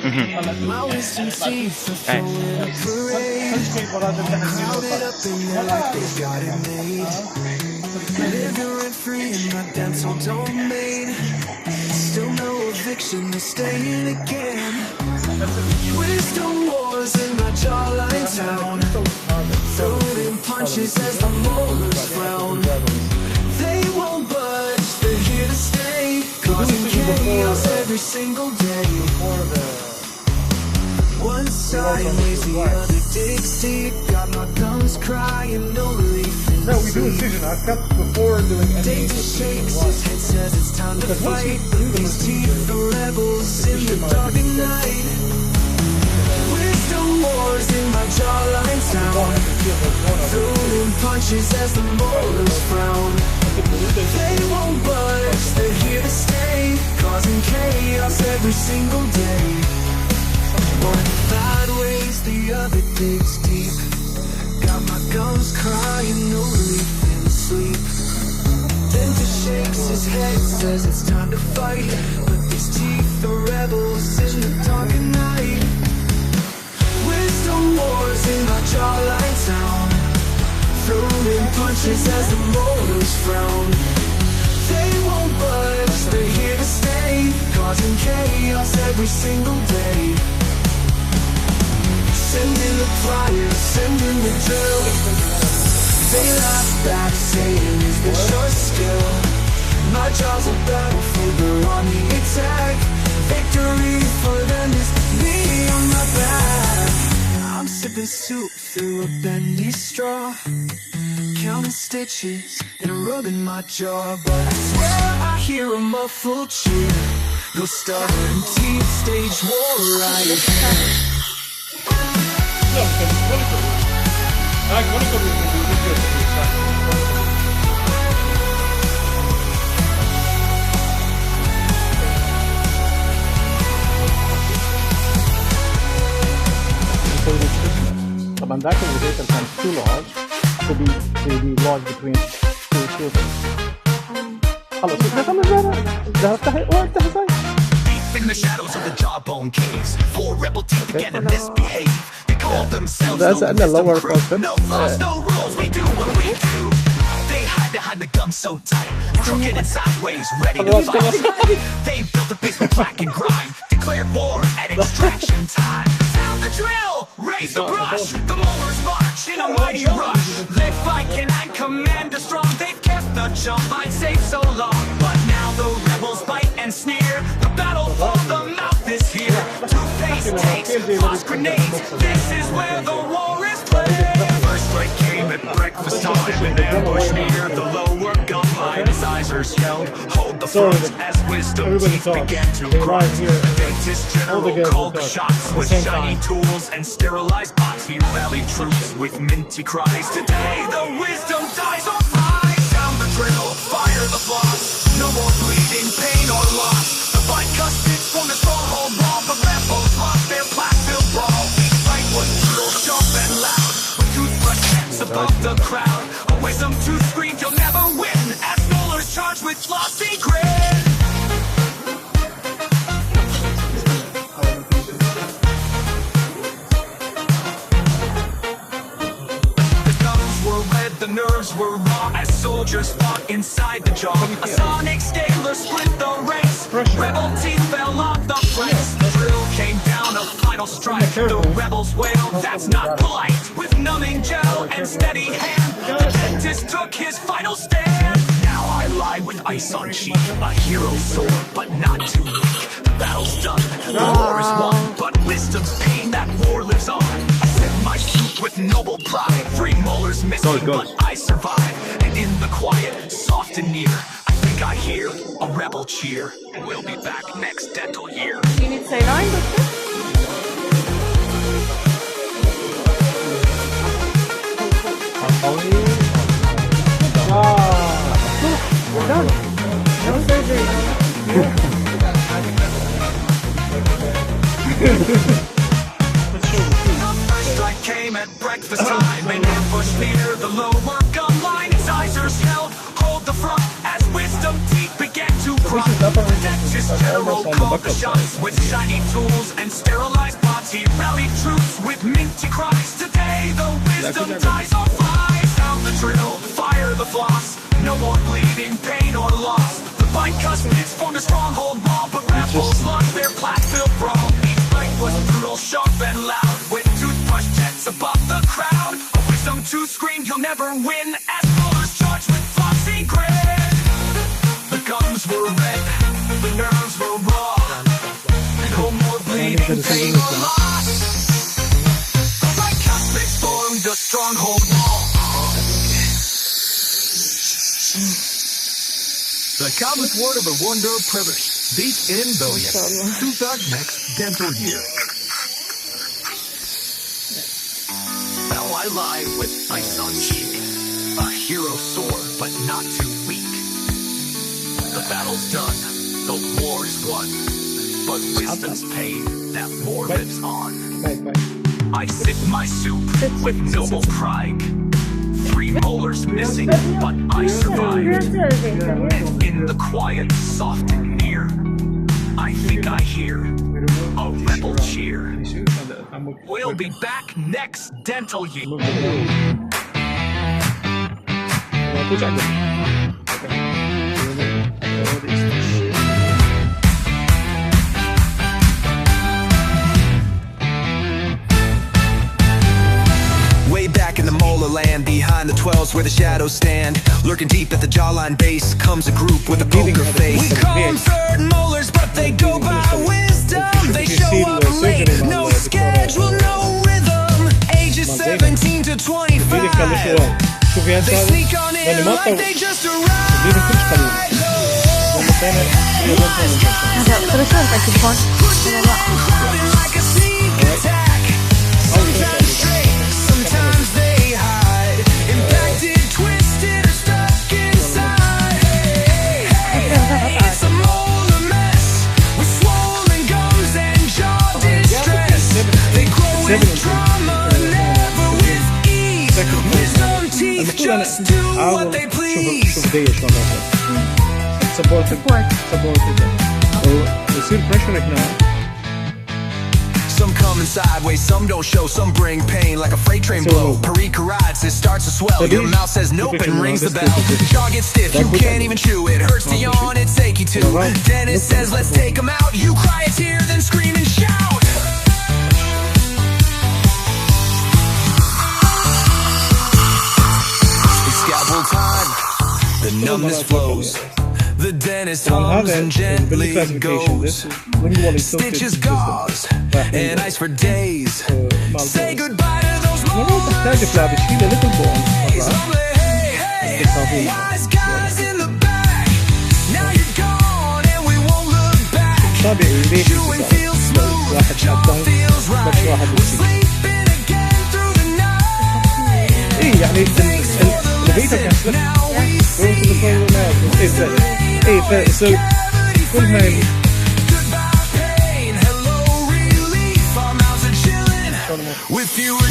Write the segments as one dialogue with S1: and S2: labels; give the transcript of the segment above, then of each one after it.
S1: My wisdom teeth are throwing a parade. Crowded up in there like they got it made. Living rent free in my dental domain. Still no eviction, they're staying again. Wisdom wars in my jawline town. Throwing punches as the molars frown. They won't budge, they're here to stay. Causing chaos every single day. One side lays the other digs deep. Got my gums crying, no relief in
S2: No, we do incision. I've cut before doing any
S1: Danger shakes, his head says it's time to fight. But these teeth are rebels in the dark at night. Wisdom wars in my jawline town. Throwing punches as the molars frown. They won't budge, they're here to stay. Causing chaos every single day. One sideways, the other digs deep. Got my gums crying, no relief in sleep. Dentist shakes his head, says it's time to fight. But these teeth are rebels in the dark at night. Wisdom wars in my jawline town. Throwing punches as the molars frown. They won't budge, they're here to stay. Causing chaos every single day. Sending the pliers, sending the drill. They laugh back, saying, is this your skill? My jaw's a battlefield, they're on the attack. Victory for them is me on my back. I'm sipping soup through a bendy straw. Counting stitches and rubbing my jaw. But I swear I hear a muffled cheer. Go stubborn teeth, stage war right.
S2: طبعا ذاك الفيديو كان too large to be large between two children. خلص خلص ده افتحي افتحي صحيح.
S3: In the shadows of the jawbone caves, four rebel team began to misbehave. They called themselves
S2: the lower portion.
S3: No laws, no rules, we do what we do. They hide behind the gum so tight, crooked and sideways, ready to fight. They built a base with black and grind, declared war at extraction time. Sound the drill, raise the brush, the molars march in a mighty rush. They fight and command a strong. They've kept the jump line safe so long, but now the rebels bite and sneer. The battle for the mouth is here. Two-faced tanks, toss grenades. This is where the war is played. First strike came at breakfast time, an ambush near the lower gum line. His eyes yelled, hold the front, as wisdom teeth began to grunt. The dentist general called the shots with shiny tools and sterilized pots. He rallied troops with minty cries. Today the wisdom dies on fire. Sound the drill, fire the floss. No more bleeding, pain or loss. The fight cuts sticks from the stronghold wall. The rebels lost their plat-filled brawl. Each fight was brutal, sharp and loud. With toothbrush hands above the crowd. A wisdom tooth screamed, you'll never win. As molars charged with flossy grin. The gums were red, the nerves were raw. As soldiers fought inside the jaw. A sonic scaler split the ranks. Rebel teeth fell off the flanks. The drill came down, a final strike. The rebels wailed, that's not polite. With numbing gel and steady hand, the dentist took his final stand. Now I lie with ice on cheek, a hero's sword, but not too weak. The battle's done, the war is won, but wisdom's pain, that war lives on. I sip my soup with noble pride. 3 molars missing, but I survive. And in the quiet, soft and near, I think I hear a rebel cheer. We'll be back next dental year.
S4: You need saline, doctor?
S2: We're done.
S4: No surgery.
S3: First strike came at breakfast time. An ambush near the lower gum line. His eyes held, hold the front as wisdom teeth began to grunt. Just general call the shots with shiny tools and sterilized body. Rally troops with minty cries. Today the wisdom ties are fly. Sound the drill, fire the floss. No more bleeding, pain or loss. The bicuspids formed a stronghold wall, but rebels lost their plaque-filled brawl. Each fight was brutal, sharp and loud, with toothbrush jets above the crowd. A wisdom tooth screamed, you'll never win, as Molars charged with flossy grit. The gums were red, the nerves were raw. No more bleeding, pain or loss. The bicuspids formed a stronghold wall. The countless word of a wonder privilege, deep in billion, to the next dental year. Now I lie with ice on cheek, a hero sore but not too weak. The battle's done, the war is won, but wisdom's pain that war lives on. I sip my soup with noble pride. 3 molars missing, but I survive. In the quiet, soft and near, I think I hear a rebel cheer. We'll be back next dental year.
S5: Back in the molar land, behind the 12s where the shadows stand, lurking deep at the jawline base, comes a group with a poker face. We call them third molars, but they go by wisdom. They show up late, no schedule, no rhythm. Ages 17 to 25. They sneak on in like they just arrived. Pushing on, crowding like a sneak attack. Sometimes straight, sometimes they hide. Impacted, twisted, or stuck inside. Hey, it's a molar mess with swollen gums and jaw distress. They grow with trauma, never with ease. Wisdom teeth just do what they please.
S2: Support. ويصير pressure هنا.
S5: Some come in sideways, some don't show, some bring pain like a freight train blow. Pericarditis starts to swell, your mouth says nope and rings the bell. Jaw gets stiff, you can't even chew, it hurts to yawn, it's achy too. Dentist says let's take them out, you cry a tear, then scream and shout. It's scalpel time, the numbness flows. The dentist hums and gently goes. Stitches, gauze, and ice for days. Say goodbye to those molars. Hey, wise guys in the back. Now you're gone and we won't look back. Chewing feels smooth, jaw feels right. We're sleeping again through the night. Thanks for the lesson, now we see.
S2: كلها
S3: Goodbye pain, hello relief. Our mouths are chilling with fewer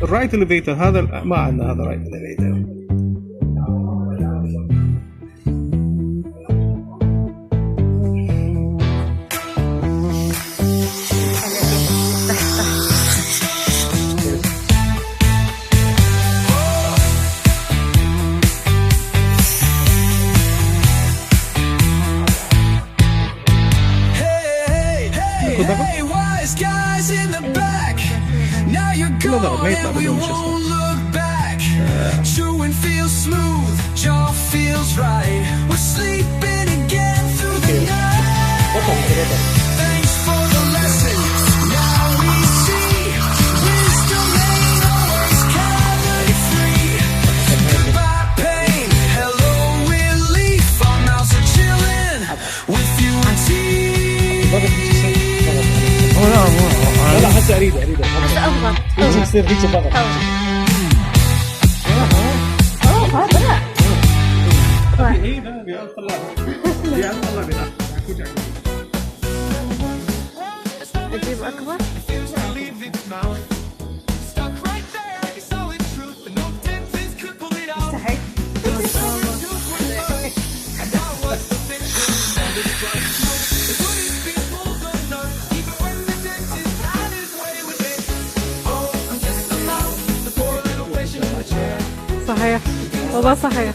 S2: الرايت elevator هذا ما عندنا هذا رايت elevator.
S3: Hey, wise guys in the back. Now you're gone and we won't look back. Chewing feels smooth, jaw feels right. We're sleeping again through the night. Thanks for the lesson, now we see. Wisdom ain't always cavity free. Goodbye pain, hello relief. Our mouths are chilling with fewer teeth.
S2: لا حتى اريده
S4: حتى افضل
S2: يصير هيك فقط. اي لا
S4: اجيب اكبر.
S3: his mouth. Stuck right there, a solid truth, but no dentist could pull it out.
S4: Say.
S3: The stubborn tooth was first, and that was the victim of his trust. It wouldn't be pulled or none, even when the dentist had his way with it. Oh, I'm just a mouth, the poor little patient in the chair.
S6: صحيح والله صحيح.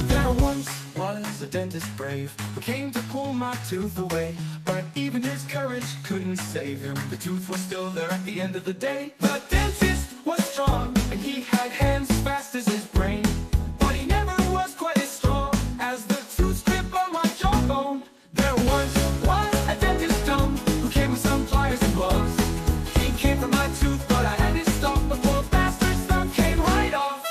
S3: There once was a dentist brave who came to pull my tooth away, but even his courage couldn't save him. The tooth was still there at the end of the day. The dentist was strong and he had hands fast as his brain, but he never was quite as strong as the tooth strip on my jawbone. There once was a dentist dumb who came with some pliers and gloves. He came for my tooth, but I had to stop before bastard's thumb came right off.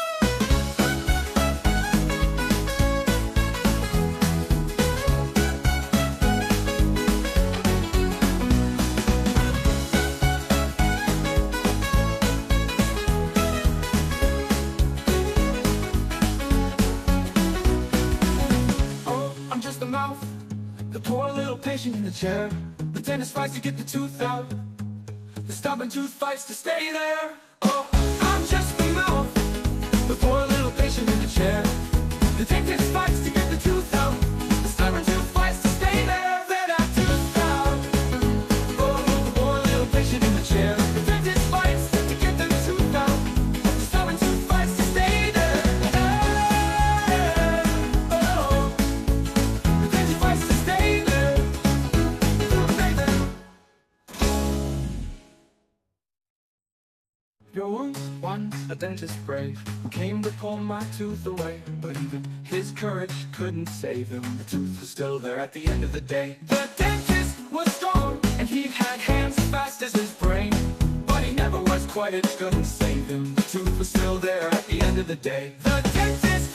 S3: Oh, I'm just a mouth, the poor little patient in the chair. The dentist fights to get the tooth out, the stubborn tooth fights to stay there. Oh, I'm just the mouth, the poor little patient in the chair. The dentist fights to get the tooth out, the stubborn tooth fights to stay there. Then I tooth out. Oh, the poor little patient in the chair. The dentist fights to get the tooth out, the stubborn tooth fights to stay there. Oh, the dentist fights to stay there. Stay there. There was once a dentist brave who came to pull my tooth away, but even his courage couldn't save him. The tooth was still there at the end of the day. The dentist was strong and he had hands fast as his brain, but he never was quite as good and save him. The tooth was still there at the end of the day. The dentist